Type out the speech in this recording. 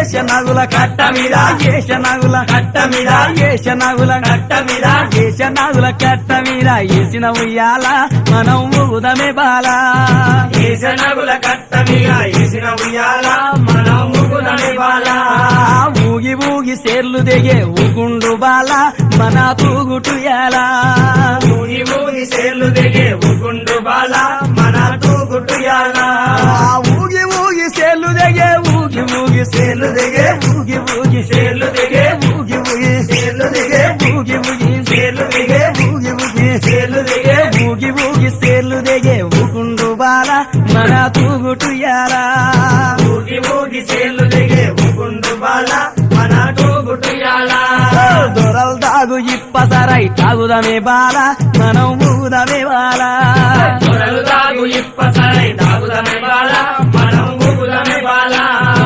ఏషనాగుల కట్ట మీద ఏషనాగుల కట్ట మీద ఏషనాగుల కట్ట మీద ఏషనాగుల కట్ట మీద ఏసిన ఉయ్యాల మనం ఊదమే బాల ఏషనాగుల కట్ట మీద ఏసిన ఉయ్యాల మనం ఊగుదమే బాల ఊగి ఊగి సేర్లు దిగే ఊగుండు బాల మన తూగుటుయాల ఊగి ఊగి సేర్లు దిగే ఊగుండు బాల మన తూగుటుయాల ఊగి ఊగి సేర్లు దిగే ఊగి ఊగి సేర్లు దిగే ఊగి ఊగి సేర్లు దిగే ఊగి ఊగి సేర్లు దిగే ఊగి ఊగి సేర్లు దిగే ఊగి ఊగి సేర్లు దిగే ఊగి ఊగి సేర్లు దిగే ఊగుండు బాల మన తూగుటుయాల ఊగి ఊగి సేర్లు దిగే ఊగుండు బాల మన తూగుటుయాల దొరలు తాగు ఇప్పసరై తాగుదమే బాల మనం ఊదమే బాల దొరలు తాగు ఇప్పసరై తాగుదమే బాల